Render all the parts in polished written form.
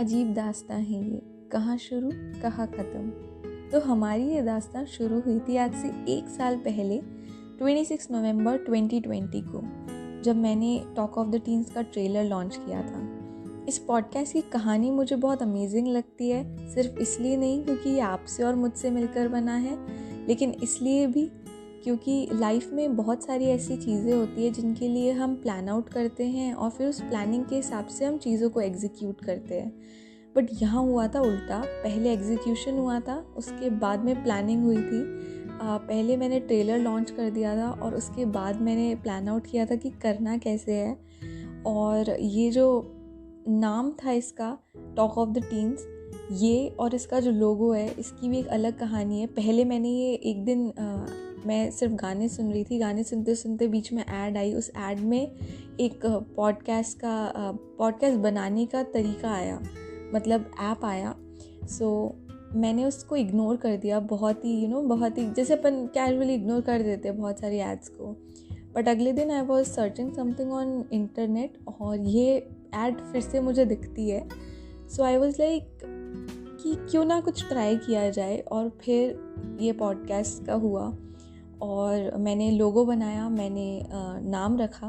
अजीब दास्तां है ये, कहाँ शुरू कहाँ ख़त्म। तो हमारी ये दास्तां शुरू हुई थी आज से 1 साल पहले 26 नवंबर 2020 को, जब मैंने टॉक ऑफ द टीन्स का ट्रेलर लॉन्च किया था। इस पॉडकास्ट की कहानी मुझे बहुत अमेजिंग लगती है, सिर्फ इसलिए नहीं क्योंकि ये आपसे और मुझसे मिलकर बना है, लेकिन इसलिए भी क्योंकि लाइफ में बहुत सारी ऐसी चीज़ें होती है जिनके लिए हम प्लान आउट करते हैं और फिर उस प्लानिंग के हिसाब से हम चीज़ों को एग्जीक्यूट करते हैं। बट यहाँ हुआ था उल्टा, पहले एग्जीक्यूशन हुआ था, उसके बाद में प्लानिंग हुई थी। पहले मैंने ट्रेलर लॉन्च कर दिया था और उसके बाद मैंने प्लान आउट किया था कि करना कैसे है। और ये जो नाम था इसका, टॉक ऑफ द टीन्स, ये और इसका जो लोगो है, इसकी भी एक अलग कहानी है। पहले मैंने ये एक दिन मैं सिर्फ गाने सुन रही थी, गाने सुनते सुनते बीच में ऐड आई। उस ऐड में एक पॉडकास्ट बनाने का तरीका आया, मतलब ऐप आया। सो मैंने उसको इग्नोर कर दिया, बहुत ही जैसे अपन कैजुअली इग्नोर कर देते हैं बहुत सारी एड्स को। बट अगले दिन I was searching something on internet और ये ऐड फिर से मुझे दिखती है। सो आई वॉज लाइक कि क्यों ना कुछ ट्राई किया जाए, और फिर ये पॉडकास्ट का हुआ और मैंने लोगो बनाया, मैंने नाम रखा।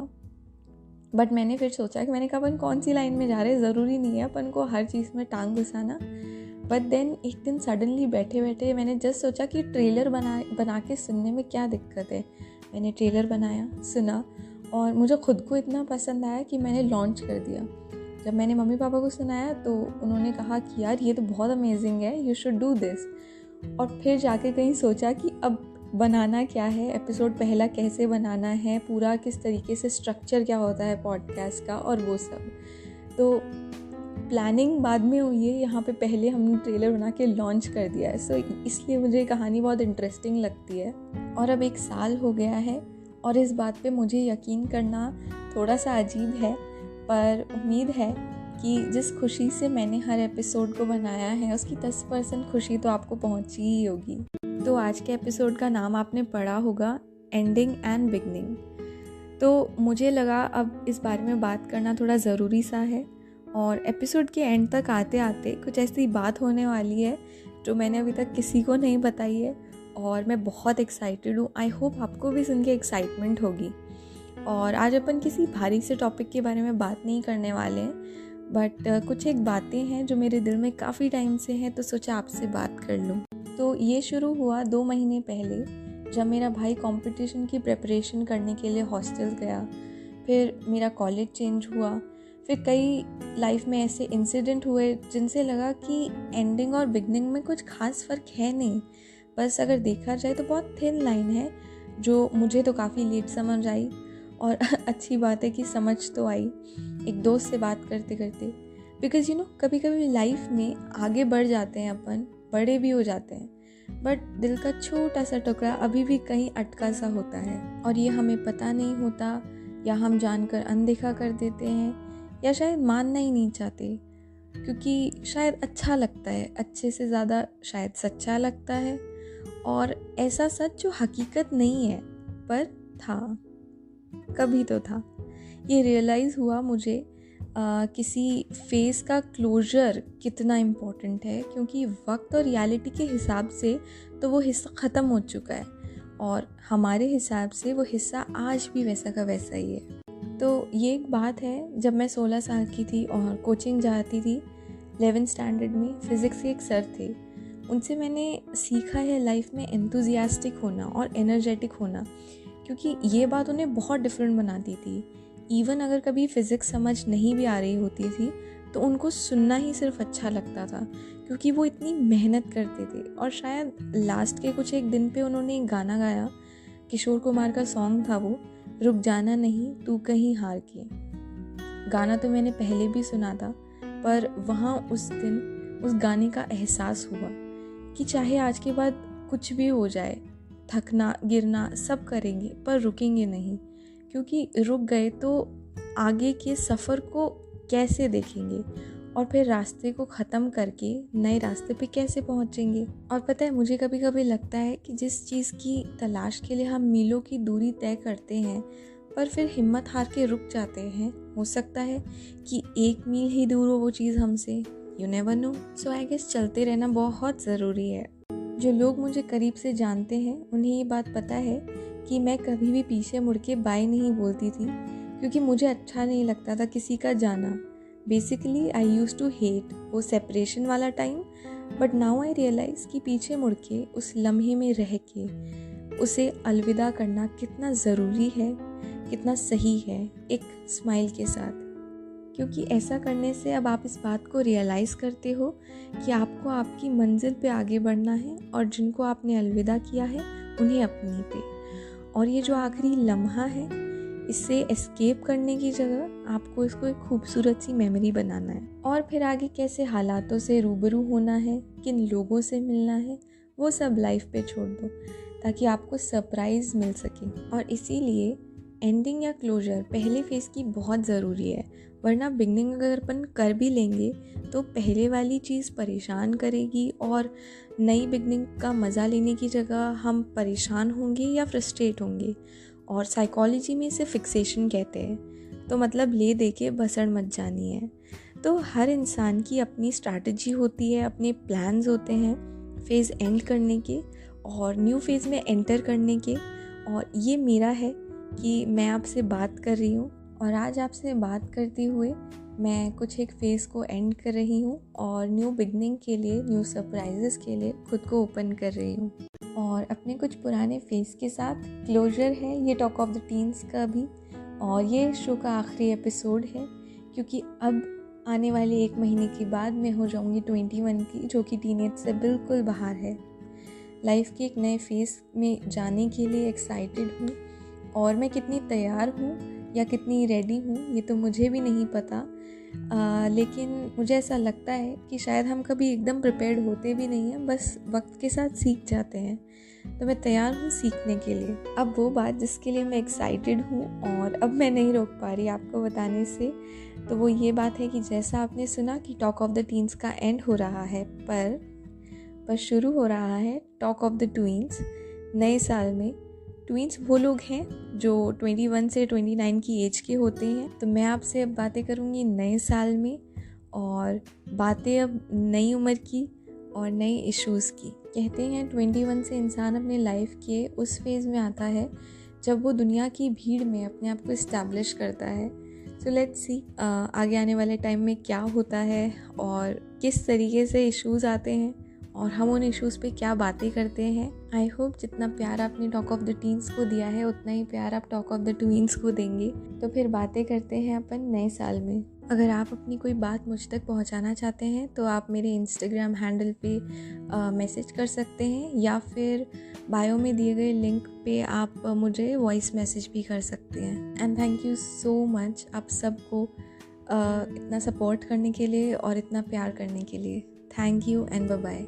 बट मैंने फिर सोचा कि मैंने कहा अपन कौन सी लाइन में जा रहे हैं, ज़रूरी नहीं है अपन को हर चीज़ में टांग घुसाना। बट देन एक दिन सडनली बैठे बैठे मैंने जस्ट सोचा कि ट्रेलर बना के सुनने में क्या दिक्कत है। मैंने ट्रेलर बनाया, सुना और मुझे खुद को इतना पसंद आया कि मैंने लॉन्च कर दिया। जब मैंने मम्मी पापा को सुनाया तो उन्होंने कहा कि यार ये तो बहुत अमेजिंग है, यू शुड डू दिस। और फिर जाके कहीं सोचा कि अब बनाना क्या है, एपिसोड पहला कैसे बनाना है, पूरा किस तरीके से स्ट्रक्चर क्या होता है पॉडकास्ट का, और वो सब। तो प्लानिंग बाद में हुई है, यहाँ पे पहले हमने ट्रेलर बना के लॉन्च कर दिया है। सो इसलिए मुझे ये कहानी बहुत इंटरेस्टिंग लगती है। और अब 1 साल हो गया है और इस बात पे मुझे यकीन करना थोड़ा सा अजीब है, पर उम्मीद है कि जिस खुशी से मैंने हर एपिसोड को बनाया है उसकी 10% खुशी तो आपको पहुंची ही होगी। तो आज के एपिसोड का नाम आपने पढ़ा होगा, एंडिंग एंड बिगनिंग। तो मुझे लगा अब इस बारे में बात करना थोड़ा ज़रूरी सा है। और एपिसोड के एंड तक आते आते कुछ ऐसी बात होने वाली है जो मैंने अभी तक किसी को नहीं बताई है और मैं बहुत एक्साइटेड हूँ। आई होप आपको भी सुन के एक्साइटमेंट होगी। और आज अपन किसी भारी से टॉपिक के बारे में बात नहीं करने वाले हैं, बट कुछ एक बातें हैं जो मेरे दिल में काफ़ी टाइम से हैं, तो सोचा आपसे बात कर लूँ। तो ये शुरू हुआ 2 महीने पहले, जब मेरा भाई कंपटीशन की प्रिपरेशन करने के लिए हॉस्टल गया। फिर मेरा कॉलेज चेंज हुआ। फिर कई लाइफ में ऐसे इंसिडेंट हुए जिनसे लगा कि एंडिंग और बिगनिंग में कुछ खास फ़र्क है नहीं, बस अगर देखा जाए तो बहुत थिन लाइन है, जो मुझे तो काफ़ी लेट समझ आई। और अच्छी बात है कि समझ तो आई एक दोस्त से बात करते करते। बिकॉज कभी कभी लाइफ में आगे बढ़ जाते हैं अपन, बड़े भी हो जाते हैं, बट दिल का छोटा सा टुकड़ा अभी भी कहीं अटका सा होता है और ये हमें पता नहीं होता, या हम जानकर अनदेखा कर देते हैं, या शायद मानना ही नहीं चाहते क्योंकि शायद अच्छा लगता है, अच्छे से ज़्यादा शायद सच्चा लगता है, और ऐसा सच जो हकीकत नहीं है पर था, कभी तो था। ये रियलाइज़ हुआ मुझे किसी फेज़ का क्लोजर कितना इम्पोर्टेंट है, क्योंकि वक्त और रियलिटी के हिसाब से तो वो हिस्सा ख़त्म हो चुका है और हमारे हिसाब से वो हिस्सा आज भी वैसा का वैसा ही है। तो ये एक बात है, जब मैं 16 साल की थी और कोचिंग जाती थी 11th स्टैंडर्ड में, फ़िज़िक्स के एक सर थे। उनसे मैंने सीखा है लाइफ में एंथुजियास्टिक होना और एनर्जेटिक होना, क्योंकि ये बात उन्हें बहुत डिफरेंट बनाती थी। इवन अगर कभी फ़िज़िक्स समझ नहीं भी आ रही होती थी तो उनको सुनना ही सिर्फ अच्छा लगता था, क्योंकि वो इतनी मेहनत करते थे। और शायद लास्ट के कुछ एक दिन पे उन्होंने एक गाना गाया, किशोर कुमार का सॉन्ग था वो, रुक जाना नहीं तू कहीं हार के। गाना तो मैंने पहले भी सुना था, पर वहाँ उस दिन उस गाने का एहसास हुआ कि चाहे आज के बाद कुछ भी हो जाए, थकना गिरना सब करेंगे पर रुकेंगे नहीं, क्योंकि रुक गए तो आगे के सफ़र को कैसे देखेंगे और फिर रास्ते को ख़त्म करके नए रास्ते पे कैसे पहुँचेंगे। और पता है, मुझे कभी कभी लगता है कि जिस चीज़ की तलाश के लिए हम मीलों की दूरी तय करते हैं पर फिर हिम्मत हार के रुक जाते हैं, हो सकता है कि 1 मील ही दूर हो वो चीज़ हमसे, you never know. So I guess चलते रहना बहुत ज़रूरी है। जो लोग मुझे करीब से जानते हैं उन्हें ये बात पता है कि मैं कभी भी पीछे मुड़ के बाय नहीं बोलती थी, क्योंकि मुझे अच्छा नहीं लगता था किसी का जाना। Basically I used to hate वो सेपरेशन वाला time, but now I realize कि पीछे मुड़ के उस लम्हे में रह के उसे अलविदा करना कितना ज़रूरी है, कितना सही है, एक स्माइल के साथ। क्योंकि ऐसा करने से अब आप इस बात को रियलाइज़ करते हो कि आपको आपकी मंजिल पे आगे बढ़ना है और जिनको आपने अलविदा किया है उन्हें अपनी पे। और ये जो आखिरी लम्हा है, इससे एस्केप करने की जगह आपको इसको एक खूबसूरत सी मेमोरी बनाना है। और फिर आगे कैसे हालातों से रूबरू होना है, किन लोगों से मिलना है, वो सब लाइफ पे छोड़ दो ताकि आपको सरप्राइज़ मिल सके। और इसीलिए एंडिंग या क्लोजर पहले फेज़ की बहुत ज़रूरी है, वरना बिगनिंग अगर अपन कर भी लेंगे तो पहले वाली चीज़ परेशान करेगी और नई बिगनिंग का मज़ा लेने की जगह हम परेशान होंगे या फ्रस्ट्रेट होंगे। और साइकोलॉजी में इसे फिक्सेशन कहते हैं, तो मतलब ले दे के बसड़ मत जानी है। तो हर इंसान की अपनी स्ट्रैटेजी होती है, अपने प्लान्स होते हैं फेज़ एंड करने के और न्यू फेज़ में एंटर करने के। और ये मेरा है कि मैं आपसे बात कर रही हूँ और आज आपसे बात करते हुए मैं कुछ एक फ़ेज़ को एंड कर रही हूँ और न्यू बिगनिंग के लिए, न्यू सरप्राइजेस के लिए खुद को ओपन कर रही हूँ। और अपने कुछ पुराने फेज़ के साथ क्लोजर है ये टॉक ऑफ द टीन्स का भी, और ये शो का आखिरी एपिसोड है, क्योंकि अब आने वाले 1 महीने के बाद मैं हो जाऊँगी 21 की, जो कि टीनेज से बिल्कुल बाहर है। लाइफ के एक नए फेज़ में जाने के लिए एक्साइटेड हूँ, और मैं कितनी तैयार हूँ या कितनी रेडी हूँ ये तो मुझे भी नहीं पता, लेकिन मुझे ऐसा लगता है कि शायद हम कभी एकदम प्रिपेयर्ड होते भी नहीं हैं, बस वक्त के साथ सीख जाते हैं। तो मैं तैयार हूँ सीखने के लिए। अब वो बात जिसके लिए मैं एक्साइटेड हूँ और अब मैं नहीं रोक पा रही आपको बताने से, तो वो ये बात है कि जैसा आपने सुना कि टॉक ऑफ द टीन्स का एंड हो रहा है, पर शुरू हो रहा है टॉक ऑफ द ट्विंस नए साल में। ट्विंस वो लोग हैं जो 21 से 29 की एज के होते हैं। तो मैं आपसे अब बातें करूँगी नए साल में, और बातें अब नई उम्र की और नए इश्यूज़ की। कहते हैं 21 से इंसान अपने लाइफ के उस फेज़ में आता है जब वो दुनिया की भीड़ में अपने आप को इस्टेब्लिश करता है। सो लेट्स सी आगे आने वाले टाइम में क्या होता है और किस तरीके से इश्यूज़ आते हैं और हम उन इश्यूज़ पे क्या बातें करते हैं। आई होप जितना प्यार आपने टॉक ऑफ द टीन्स को दिया है उतना ही प्यार आप टॉक ऑफ द ट्विंस को देंगे। तो फिर बातें करते हैं अपन नए साल में। अगर आप अपनी कोई बात मुझ तक पहुंचाना चाहते हैं तो आप मेरे इंस्टाग्राम हैंडल पे मैसेज कर सकते हैं, या फिर बायो में दिए गए लिंक पे आप मुझे वॉइस मैसेज भी कर सकते हैं। And thank you so much आप सबको इतना सपोर्ट करने के लिए और इतना प्यार करने के लिए। Thank you and bye bye.